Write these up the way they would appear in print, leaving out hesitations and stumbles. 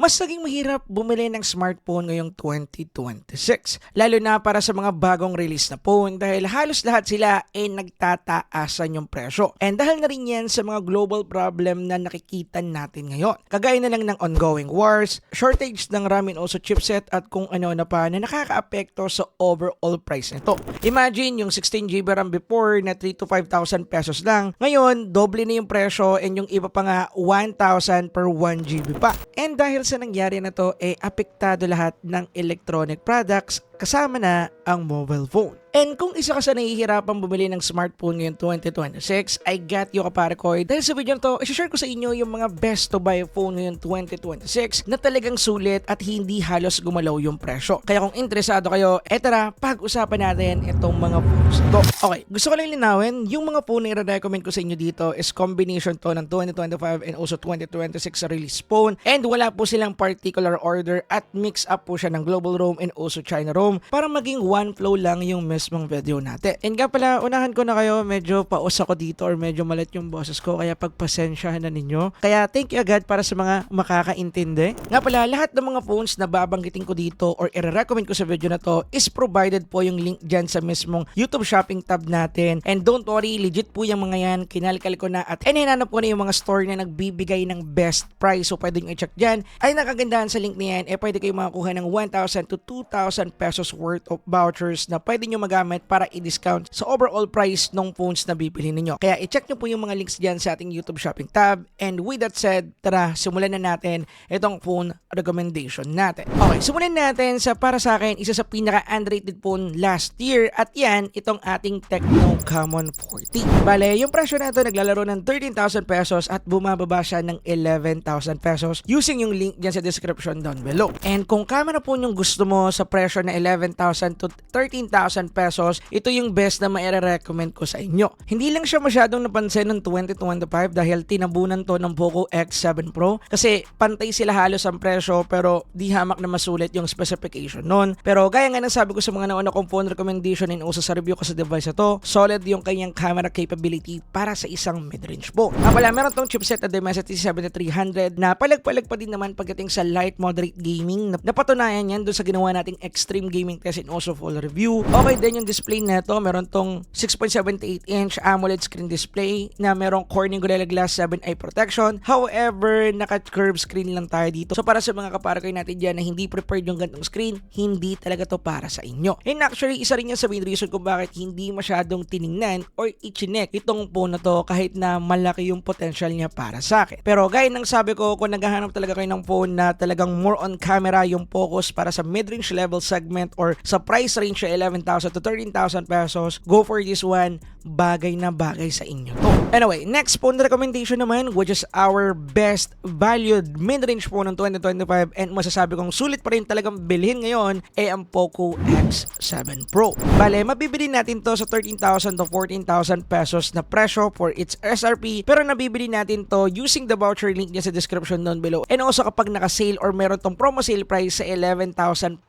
Mas naging mahirap bumili ng smartphone ngayong 2026. Lalo na para sa mga bagong release na phone dahil halos lahat sila ay nagtataasan yung presyo. And dahil na rin yan sa mga global problem na nakikita natin ngayon. Kagaya na lang ng ongoing wars, shortage ng RAM and also chipset at kung ano na pa na nakakaapekto sa overall price nito. Imagine yung 16GB RAM before na 3 to 5,000 pesos lang. Ngayon, doble na yung presyo and yung iba pa nga 1,000 per 1GB pa. And dahil sa nangyari na to, apektado lahat ng electronic products kasama na ang mobile phone. And kung isa ka sa nahihirapang bumili ng smartphone ngayong 2026, I got you kapare ko. Dahil sa video na to, i-share ko sa inyo yung mga best to buy phone ngayong 2026 na talagang sulit at hindi halos gumalaw yung presyo. Kaya kung interesado kayo, tara, pag-usapan natin itong mga phones to. Okay, gusto ko lang linawin, yung mga phone na i-recommend ko sa inyo dito is combination to ng 2025 and also 2026 release phone. And wala po silang particular order at mix up po siya ng global ROM and also China ROM para maging one flow lang yung mismong video natin. And nga pala, unahan ko na kayo, medyo paus ako dito or medyo malit yung boses ko kaya pagpasensyahan na ninyo. Kaya thank you agad para sa mga makakaintindi. Nga pala, lahat ng mga phones na babanggitin ko dito or i-recommend ko sa video na to is provided po yung link dyan sa mismong YouTube shopping tab natin. And don't worry, legit po yung mga yan. Kinalkal ko na at hinanap ko na yung mga store na nagbibigay ng best price. So pwede nyo i-check dyan. Ay nakagandahan sa link na yan, pwede kayo makakuha ng 1,000 to 2,000 pesos worth of vouchers na pwede nyo magamit para i-discount sa overall price ng phones na bibili ninyo. Kaya i-check nyo po yung mga links dyan sa ating YouTube shopping tab. And with that said, tara, simulan na natin itong phone recommendation natin. Okay, simulan natin sa para sa akin, isa sa pinaka-underrated phone last year at yan, itong ating Tecno Camon 40. Bale, yung presyo na ito naglalaro ng 13,000 pesos at bumababa siya ng 11,000 pesos using yung link dyan sa description down below. And kung camera po yung gusto mo sa presyo na 11,000 to 13,000 pesos, ito yung best na maire-recommend ko sa inyo. Hindi lang siya masyadong napansin ng 2025 dahil tinabunan to ng Poco X7 Pro kasi pantay sila halos ang presyo pero di hamak na masulit yung specification nun. Pero gaya nga ng sabi ko sa mga nauna kong phone recommendation and also sa review ko sa device na to, solid yung kanyang camera capability para sa isang mid-range phone. Wala, meron tong chipset na Dimensity 7300 na palag-palag pa din naman pagdating sa light moderate gaming. Napatunayan yan doon sa ginawa nating extreme gaming test and also full review. Okay din yung display neto, meron tong 6.78-inch AMOLED screen display na merong Corning Gorilla Glass 7 eye protection. However, naka-curved screen lang tayo dito. So para sa mga kaparakay natin dyan na hindi prepared yung gantong screen, hindi talaga to para sa inyo. And actually, isa rin yan sa main reason kung bakit hindi masyadong tiningnan or i-chinek itong phone na to kahit na malaki yung potential niya para sa akin. Pero gaya ng sabi ko, kung naghahanap talaga kayo ng phone na talagang more on camera yung focus para sa mid-range level segment or sa price range na 11,000 to 13,000 pesos, go for this one. Bagay na bagay sa inyo to. Anyway, next phone recommendation naman, which is our best valued mid-range phone ng 2025 and masasabi kong sulit pa rin talagang bilhin ngayon ang Poco X7 Pro. Bale, mabibili natin to sa 13,000 to 14,000 pesos na presyo for its SRP pero nabibili natin to using the voucher link niya sa description down below and also kapag naka-sale or meron tong promo sale price sa 11,000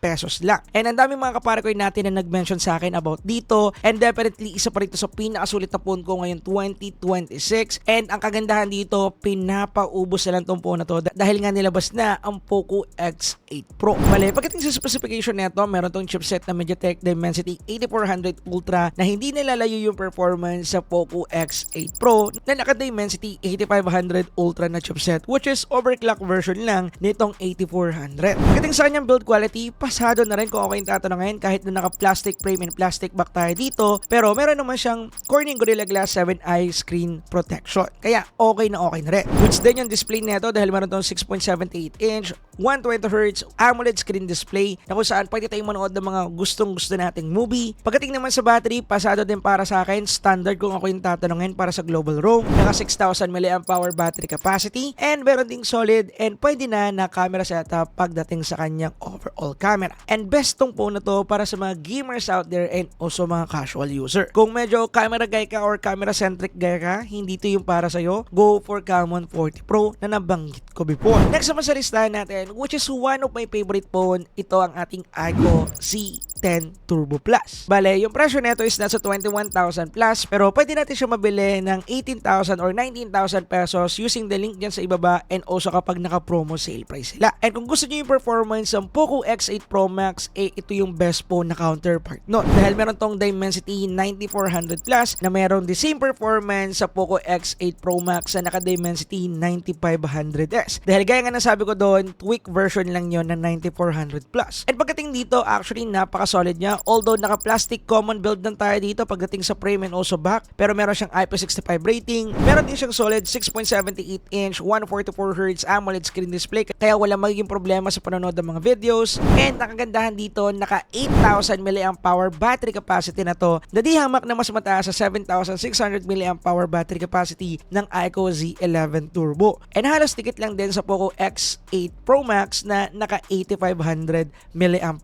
pesos lang. And ang daming mga kaparakoy natin na nag-mention sa akin about dito and definitely isa pa rin to sa pinakasulit na phone ko ngayon 2026 and ang kagandahan dito, pinapaubos na lang tong phone na to dahil nga nilabas na ang Poco X8 Pro. Bale, pagdating sa specification nito, meron tong chipset na MediaTek Dimensity 8400 Ultra na hindi nilalayo yung performance sa Poco X8 Pro na naka-Dimensity 8500 Ultra na chipset which is overclock version lang nitong 8400. Pagdating sa kanyang build quality, pasado na rin kung okay yung tatanungin kahit na naka-plastic frame and plastic back tayo dito pero meron naman siyang Corning Gorilla Glass 7 eye screen protection. Kaya okay na rin. Which din yung display nito dahil meron tong 6.78-inch 120Hz AMOLED screen display na kung saan pwede tayong manood ng mga gustong-gusto nating movie. Pagdating naman sa battery, pasado din para sa akin. Standard kung ako yung tatanungin para sa global ROM. Naka 6,000 mAh battery capacity and meron ding solid and pwede na camera setup pagdating sa kanyang overall camera. And best tong phone na to para sa mga gamers out there and also mga casual user. Kung medyo camera guy ka or camera centric guy ka, hindi to yung para sa'yo, go for Camon 40 Pro na nabanggit ko before. Next naman sa listahan natin, which is one of my favorite phone, ito ang ating Igo C A10 Turbo Plus. Bale, yung presyo nito is nasa 21,000 plus pero pwede natin siya mabili ng 18,000 or 19,000 pesos using the link dyan sa ibaba and also kapag naka-promo sale price sila. And kung gusto nyo yung performance ng Poco X8 Pro Max, ito yung best phone na counterpart nun. Dahil meron tong Dimensity 9400 Plus na meron the same performance sa Poco X8 Pro Max na naka-Dimensity 9500S. Dahil gaya nga nasabi ko doon, tweak version lang yon ng 9400 Plus. And pagdating dito, actually napaka-solid niya. Although naka-plastic common build lang tayo dito pagdating sa frame and also back, pero meron siyang IP65 rating. Meron din siyang solid 6.78-inch 144Hz AMOLED screen display kaya wala magiging problema sa panonood ng mga videos. And nakagandahan dito, naka 8,000 mAh battery capacity na to na di hamak na mas mataas sa 7,600 mAh battery capacity ng iQOO Z11 Turbo. And halos tikit lang din sa Poco X8 Pro Max na naka 8,500 mAh.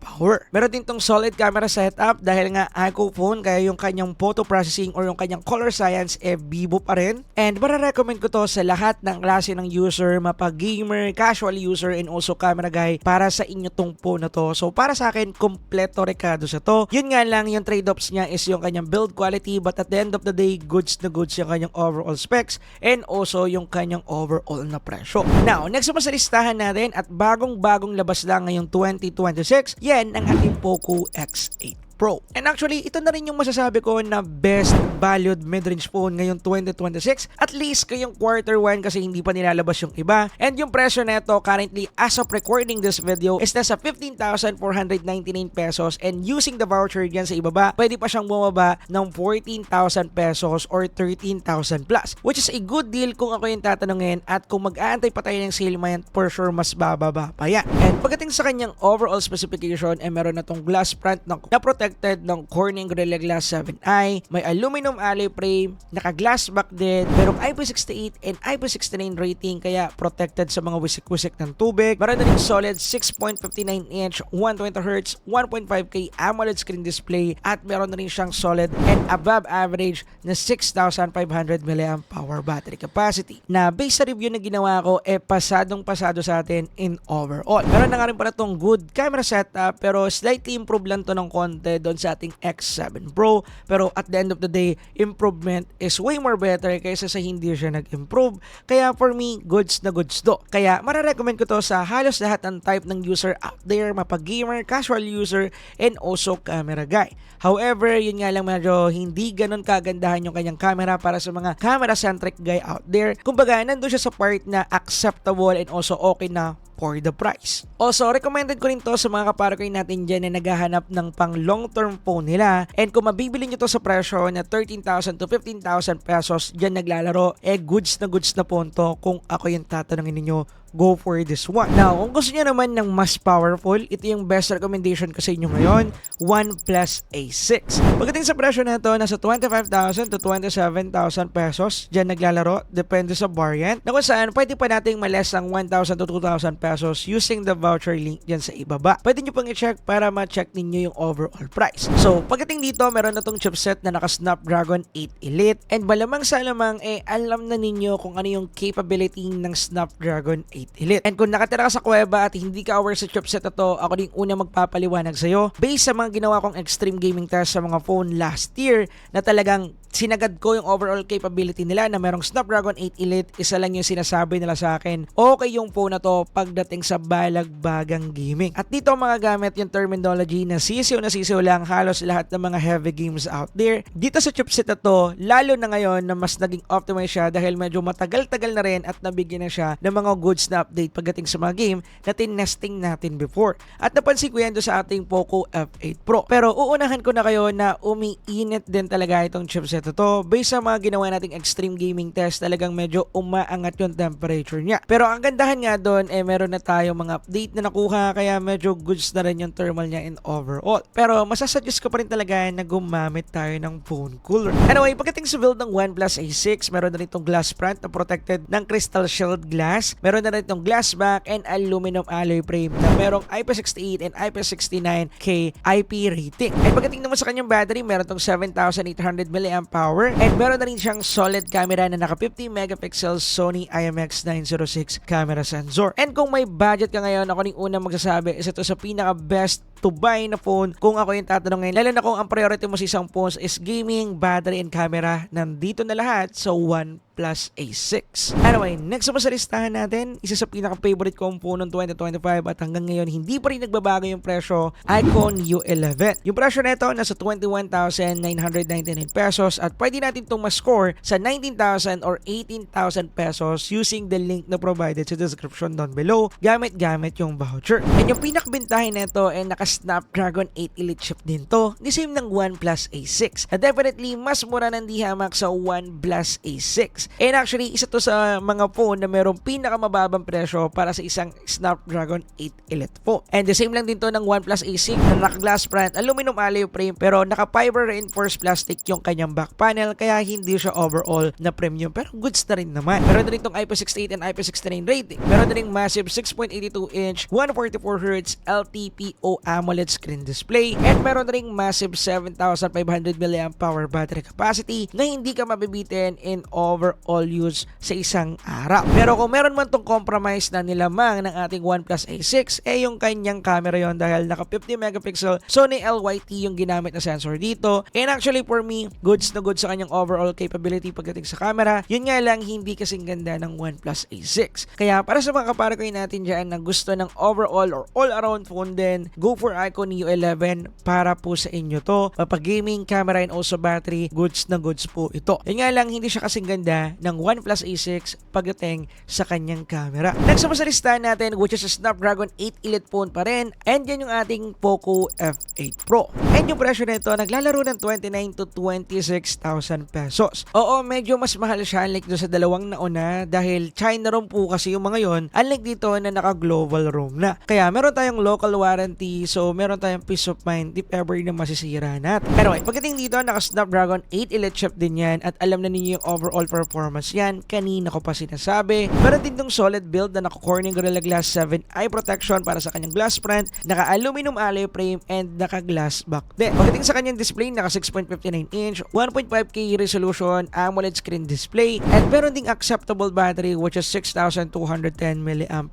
Meron din tong solid camera setup dahil nga iQOO phone kaya yung kanyang photo processing or yung kanyang color science Vivo pa rin. And recommend ko to sa lahat ng klase ng user, mapa-gamer, casual user, and also camera guy para sa inyo tong phone na to. So para sa akin, kompleto rekado sa to. Yun nga lang, yung trade-offs niya is yung kanyang build quality but at the end of the day, goods na goods yung kanyang overall specs and also yung kanyang overall na presyo. Now, next naman sa listahan natin at bagong-bagong labas lang ngayong 2026, yan ang ating Poco X8 Pro. And actually, ito na rin yung masasabi ko na best valued mid-range phone ngayong 2026. At least ngayong quarter 1 kasi hindi pa nilalabas yung iba. And yung presyo neto currently as of recording this video is nasa 15,499 pesos and using the voucher dyan sa ibaba, pwede pa siyang bumaba ng 14,000 pesos or 13,000 plus. Which is a good deal kung ako yung tatanungin at kung mag-aantay pa tayo ng sale mo yan, for sure mas bababa pa yan. And pagdating sa kanyang overall specification, meron na tong glass front na protected ng Corning Gorilla Glass 7i, may aluminum alloy frame, naka-glass back din, merong IP68 and IP69 rating kaya protected sa mga wisik-wisik ng tubig. Meron na rin solid 6.59-inch 120Hz 1.5K AMOLED screen display at meron na rin siyang solid and above average na 6,500 mAh battery capacity na based sa review na ginawa ko pasadong-pasado sa atin in overall. Meron na nga rin pala tong good camera setup pero slightly improve lang to ng konti doon sa ating X7 Pro pero at the end of the day, improvement is way more better kaysa sa hindi siya nag-improve. Kaya for me, goods na goods do. Kaya marirecommend ko to sa halos lahat ng type ng user out there, mapag-gamer, casual user, and also camera guy. However, yun nga lang medyo hindi ganun kagandahan yung kanyang camera para sa mga camera-centric guy out there. Kumbaga, nandun siya sa part na acceptable and also okay na for the price. Also, recommended ko rin to sa mga kaparokoy natin dyan na naghahanap ng pang long-term phone nila. And kung mabibili nyo to sa presyo na 13,000 to 15,000 pesos, dyan naglalaro, goods na phone to. Kung ako yung tatanungin ninyo, go for this one. Now, kung gusto nyo naman ng mas powerful, ito yung best recommendation ko sa inyo ngayon, OnePlus A6. Pagdating sa presyo na ito, nasa 25,000 to 27,000 pesos. Diyan naglalaro, depende sa variant. Na kung saan, pwede pa nating males ang 1,000 to 2,000 pesos using the voucher link dyan sa ibaba. Pwede nyo pang i-check para ma-check ninyo yung overall price. So, pagdating dito, meron na tong chipset na naka Snapdragon 8 Elite. And malamang sa alamang, alam na ninyo kung ano yung capability ng Snapdragon 8 Elite. And kung nakatira ka sa kuweba at hindi ka aware sa chipset na to, ako din una magpapaliwanag sa'yo based sa mga ginawa kong extreme gaming test sa mga phone last year na talagang sinagad ko yung overall capability nila na merong Snapdragon 8 Elite. Isa lang yung sinasabi nila sa akin, okay yung phone na to pagdating sa balagbagang gaming. At dito mga gamit yung terminology na sisiw lang halos lahat ng mga heavy games out there. Dito sa chipset na to, lalo na ngayon na mas naging optimized siya dahil medyo matagal-tagal na rin at nabigyan na siya ng mga goods na update pagdating sa mga game na tinesting natin before. At napansin ko yan doon sa ating Poco F8 Pro. Pero uunahan ko na kayo na umiinit din talaga itong chipset na to. Based sa mga ginawa nating extreme gaming test, talagang medyo umaangat yung temperature niya. Pero ang gandahan nga doon, meron na tayo mga update na nakuha kaya medyo goods na rin yung thermal niya in overall. Pero masasuggest ko pa rin talaga na gumamit tayo ng phone cooler. Anyway, pagdating sa build ng OnePlus A6, meron na rin itong glass front na protected ng crystal shield glass. Meron na rin itong glass back and aluminum alloy frame na merong IP68 and IP69K IP rating. And pagdating naman sa kanyang battery, meron itong 7,800 mAh power. And meron na rin siyang solid camera na naka 50 megapixel Sony IMX906 camera sensor. And kung may budget ka ngayon, ako rin unang magsasabi, isa to sa pinaka best to buy na phone kung ako yung tatanungin. Lalo na kung ang priority mo sa isang phone is gaming, battery, and camera. Nandito na lahat sa OnePlus A6. Anyway, next naman sa listahan natin, isa sa pinaka-favorite kong phone ng 2025 at hanggang ngayon hindi pa rin nagbabago yung presyo, iPhone U11. Yung presyo nito nasa 21,999 pesos at pwede natin itong ma-score sa 19,000 or 18,000 pesos using the link na provided sa description down below gamit yung voucher. And yung pinakabintahin nito ay naka-Snapdragon 8 Elite chip din to, the same ng OnePlus A6. Na definitely mas mura ng dihamak sa OnePlus A6. And actually, isa to sa mga phone na merong pinakamababang presyo para sa isang Snapdragon 8 Elite phone. And the same lang din to ng OnePlus A6 na naka-glass front, aluminum alloy frame, pero naka-fiber reinforced plastic yung kanyang back panel, kaya hindi siya overall na premium, pero goods na rin naman. Meron na rin itong IP68 and IP69 rating. Meron na rin massive 6.82 inch 144Hz LTPO AMOLED screen display, and meron na rin massive 7,500 mAh battery capacity na hindi ka mabibitin in overall use sa isang araw. Pero kung meron man tong compromise na nilamang ng ating OnePlus A6, yung kanyang camera yon, dahil naka 50 megapixel Sony LYT yung ginamit na sensor dito. And actually for me, goods na goods sa kanyang overall capability pagdating sa camera. Yun nga lang, hindi kasing ganda ng OnePlus A6. Kaya para sa mga kaparakoy natin dyan na gusto ng overall or all-around phone din, go for iPhone U11 para po sa inyo to. Gaming, camera, and also battery, goods na goods po ito. Yun nga lang, hindi siya kasing ganda ng OnePlus A6 pagdating sa kanyang camera. Next naman sa listahan natin, which is a Snapdragon 8 Elite phone pa rin, and yan yung ating Poco F8 Pro. And yung presyo nito, naglalaro ng 29,000 to 26,000 pesos. Oo, medyo mas mahal siya unlike doon sa dalawang nauna dahil China ROM po kasi yung mga yon, unlike dito na naka-global ROM na. Kaya meron tayong local warranty, so meron tayong peace of mind if ever na masisira natin. Pero pagdating dito, naka-Snapdragon 8 Elite chip din yan at alam na ninyo yung overall performance yan. Kanina ko pa sinasabi. Meron din tong solid build na naka-Corning Gorilla Glass 7 eye protection para sa kanyang glass front, naka-aluminum alloy frame, and naka-glass back din. Pagdating sa kanyang display, naka 6.59 inch 1.5K resolution AMOLED screen display, and meron ding acceptable battery which is 6,210 mAh.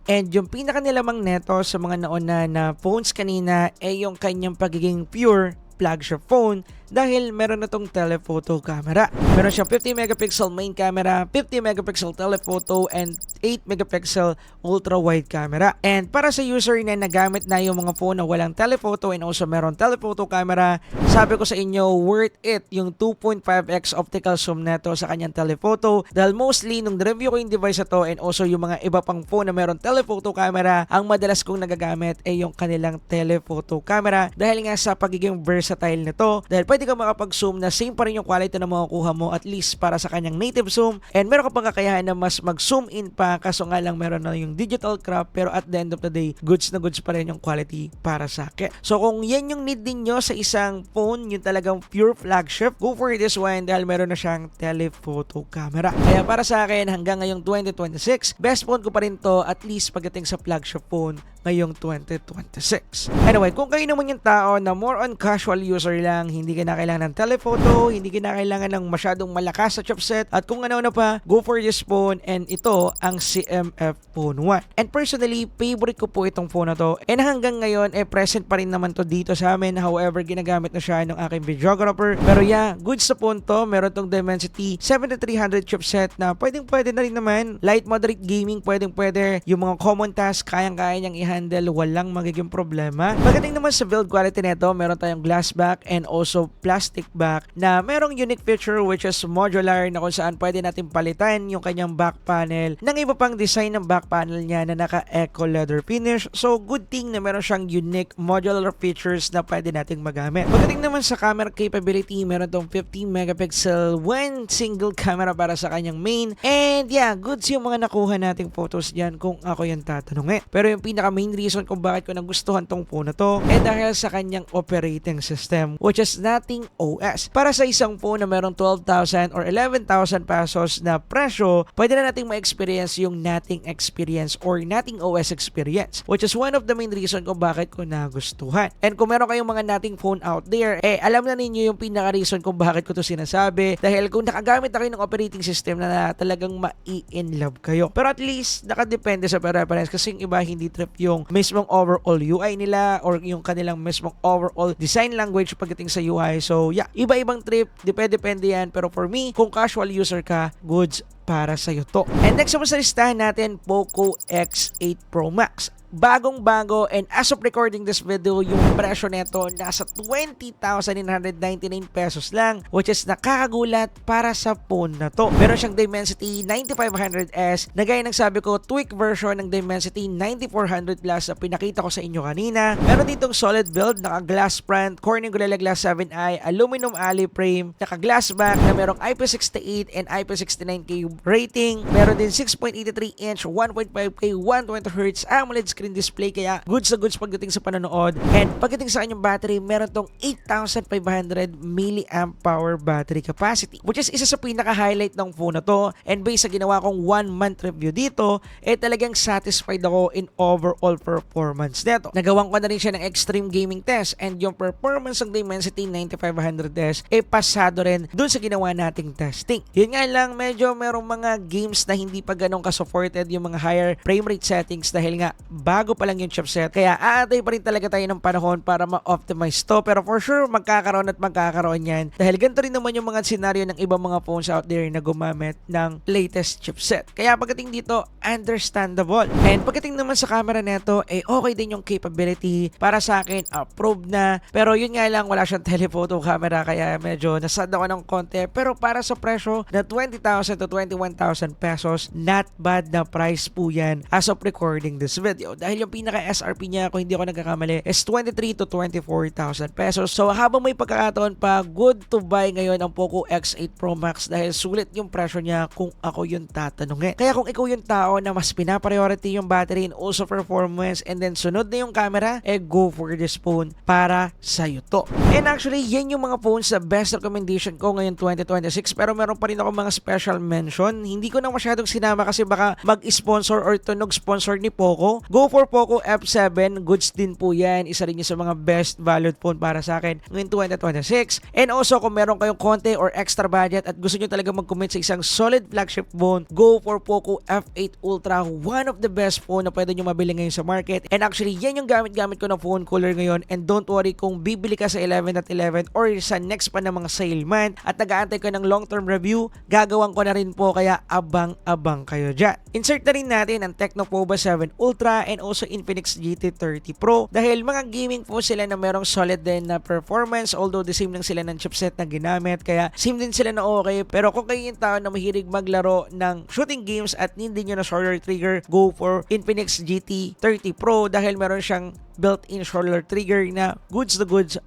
And yung pinaka nilamang neto sa mga nauna na phones kanina ay yung kanyang pagiging pure flagship phone dahil meron na tong telephoto camera. Meron siyang 50 megapixel main camera, 50 megapixel telephoto, and 8 megapixel ultra wide camera. And para sa user na nagamit na yung mga phone na walang telephoto and also meron telephoto camera, sabi ko sa inyo, worth it yung 2.5x optical zoom neto sa kanyang telephoto dahil mostly nung review ko yung device na to and also yung mga iba pang phone na meron telephoto camera, ang madalas kong nagagamit ay yung kanilang telephoto camera dahil nga sa pagiging versatile nito, dahil pwede ka makapag-zoom na same pa rin yung quality na makukuha mo at least para sa kanyang native zoom, and meron ka pang kakayahan na mas mag-zoom in pa, kaso nga lang meron na yung digital crop, pero at the end of the day, goods na goods pa rin yung quality para sa akin. So kung yan yung need din nyo sa isang phone, yung talagang pure flagship, go for this one dahil meron na siyang telephoto camera. Kaya para sa akin, hanggang ngayong 2026, best phone ko pa rin to at least pagdating sa flagship phone ngayong 2026. Anyway, kung kayo naman yung tao na more on casual user lang, hindi ka na kailangan ng telephoto, hindi ka na kailangan ng masyadong malakas sa chipset, at kung ano na pa, go for this phone, and ito ang CMF Phone 1. And personally, favorite ko po itong phone na to, and hanggang ngayon, present pa rin naman to dito sa amin. However, ginagamit na siya ng aking videographer. Pero yeah, good sa phone to. Meron tong Dimensity 7300 chipset na pwede na rin naman. Light moderate gaming, pwede. Yung mga common task, kayang-kaya niyang i-handle, walang magiging problema. Pagdating naman sa build quality nito, meron tayong glass back and also plastic back na merong unique feature which is modular na kung saan pwede natin palitan yung kanyang back panel ng iba pang design ng back panel niya na naka-eco leather finish. So good thing na meron siyang unique modular features na pwede nating magamit. Pagdating naman sa camera capability, meron tong 50 megapixel one single camera para sa kanyang main, and yeah, goods yung mga nakuha nating photos diyan kung ako yung tatanungin. Pero yung pinaka main reason kung bakit ko nagustuhan tong phone na to dahil sa kanyang operating system which is not nating OS. Para sa isang phone na merong 12,000 or 11,000 pesos na presyo, pwede na nating ma-experience yung nating experience or nating OS experience, which is one of the main reason kung bakit ko nagustuhan. And kung meron kayong mga nating phone out there, alam na ninyo yung pinaka-reason kung bakit ko to sinasabi, dahil kung nakagamit na kayo ng operating system na talagang ma-in-love kayo. Pero at least, nakadepende sa preference kasi yung iba hindi trip yung mismong overall UI nila or yung kanilang mismong overall design language pagdating sa UI. So yeah, iba-ibang trip, depende yan. Pero for me, kung casual user ka, goods para sa'yo to. And next naman sa listahan natin, Poco X8 Pro Max. Bagong-bago, and as of recording this video, yung presyo nito nasa 20,999 pesos lang, which is nakakagulat para sa phone na to. Meron siyang Dimensity 9500S na gaya ng sabi ko, tweak version ng Dimensity 9400 Plus na pinakita ko sa inyo kanina. Meron ditong solid build, naka-glass front, Corning Gorilla Glass 7i, aluminum alloy frame, naka-glass back na merong IP68 and IP69K rating. Meron din 6.83 inch, 1.5K, 120Hz AMOLED screen display, kaya goods na goods pagdating sa panonood. And pagdating sa kanyang battery, meron tong 8,500 mAh battery capacity, which is isa sa pinaka-highlight ng phone na to. And based sa ginawa kong 1-month review dito, talagang satisfied ako in overall performance nito. Nagawan ko na rin siya ng extreme gaming test, and yung performance ng Dimensity 9500S pasado rin dun sa ginawa nating testing. Yun nga lang, medyo merong mga games na hindi pa ganun ka-supported yung mga higher frame rate settings dahil nga bago pa lang yung chipset. Kaya aantay pa rin talaga tayo ng panahon para ma-optimize to. Pero for sure, magkakaroon yan. Dahil ganito rin naman yung mga scenario ng ibang mga phones out there na gumamit ng latest chipset. Kaya pagdating dito, understandable. And pagdating naman sa camera neto, okay din yung capability. Para sa akin, approved na. Pero yun nga lang, wala siyang telephoto camera. Kaya medyo nasad ako ng konti. Pero para sa presyo na 20,000 to 21,000 pesos, not bad na price po yan as of recording this video. Dahil yung pinaka-SRP niya, kung hindi ako nagkakamali, is 23 to 24,000 pesos. So habang may pagkakataon pa, good to buy ngayon ang Poco X8 Pro Max dahil sulit yung presyo niya kung ako yung tatanungin. Kaya kung ikaw yung tao na mas pinapriority yung battery and also performance and then sunod na yung camera, go for this phone para sa'yo to. And actually, yan yung mga phones na best recommendation ko ngayon 2026, pero meron pa rin ako mga special mention. Hindi ko na masyadong sinama kasi baka mag-sponsor or tunog sponsor ni Poco. Go for Poco F7, goods din po yan. Isa rin yung sa mga best valued phone para sa akin ngayon 2026. And also, kung meron kayong konti or extra budget at gusto nyo talaga mag-commit sa isang solid flagship phone, go for Poco F8 Ultra, one of the best phone na pwede nyo mabili ngayon sa market. And actually, yan yung gamit-gamit ko na phone cooler ngayon. And don't worry kung bibili ka sa 11.11 or sa next pa ng mga sale month at nag-aantay ko ng long-term review, gagawin ko na rin po, kaya abang-abang kayo dyan. Insert na rin natin ang Tecno Pova 7 Ultra and also Infinix GT30 Pro dahil mga gaming po sila na merong solid din na performance, although the same lang sila ng chipset na ginamit, kaya same din sila na okay. Pero kung kayo yung tao na mahilig maglaro ng shooting games at hindi nyo na shoulder trigger, go for Infinix GT30 Pro dahil meron siyang built-in shoulder trigger na goods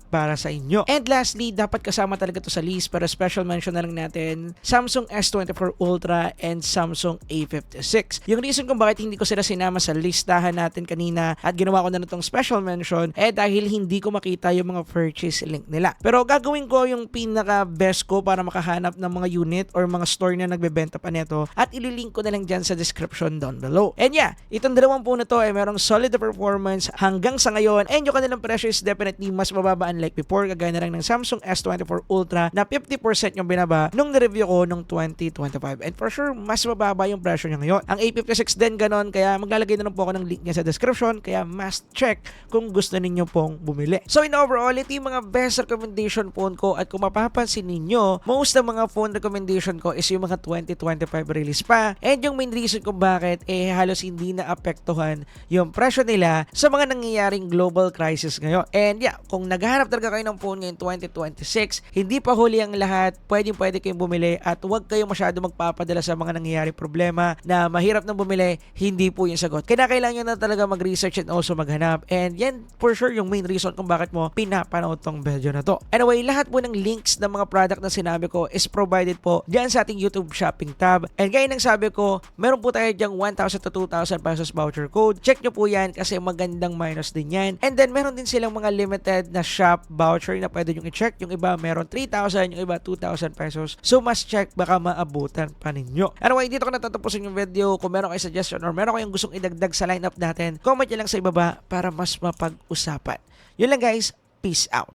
para sa inyo. And lastly, dapat kasama talaga to sa list, pero special mention na lang natin Samsung S24 Ultra and Samsung A56. Yung reason kung bakit hindi ko sila sinama sa listahan natin kanina at ginawa ko na itong special mention dahil hindi ko makita yung mga purchase link nila. Pero gagawin ko yung pinaka best ko para makahanap ng mga unit or mga store na nagbebenta pa nito at ililink ko na lang dyan sa description down below. And yeah, itong dalawang po na to merong solid performance hanggang sa ngayon, and yung kanilang presyo is definitely mas mababa unlike before, kagaya na lang ng Samsung S24 Ultra na 50% yung binaba nung nireview ko nung 2025. And for sure, mas mababa yung presyo niya ngayon. Ang A56 din ganon, kaya maglalagay na lang po ako ng link niya sa description, kaya must check kung gusto ninyo pong bumili. So in overall, ito yung mga best recommendation phone ko, at kung mapapansin ninyo, most ng mga phone recommendation ko is yung mga 2025 release pa, and yung main reason kung bakit halos hindi na apektuhan yung presyo nila sa mga nangyayaring global crisis ngayon. And yeah, kung naghahanap talaga kayo ng phone ngayon 2026, hindi pa huli ang lahat, pwede kayong bumili at huwag kayong masyado magpapadala sa mga nangyayaring problema na mahirap nang bumili, hindi po yung sagot. Kailangan nyo na talaga mag-research and also maghanap, and yan for sure yung main reason kung bakit mo pinapanood tong video na to. Anyway, lahat po ng links ng mga product na sinabi ko is provided po dyan sa ating YouTube shopping tab, and gaya ng sabi ko, meron po tayo dyang 1,000 to 2,000 pesos voucher code. Check nyo po yan kasi magandang minus din din yan. And then meron din silang mga limited na shop voucher na pwede nyo i-check. Yung iba meron 3,000, yung iba 2,000 pesos. So mas check, baka maabutan pa ninyo. Anyway, dito ko natatapusin yung video. Kung meron kayo suggestion or meron kayong gustong idagdag sa lineup natin, comment nyo lang sa ibaba para mas mapag-usapan. Yun lang guys, peace out.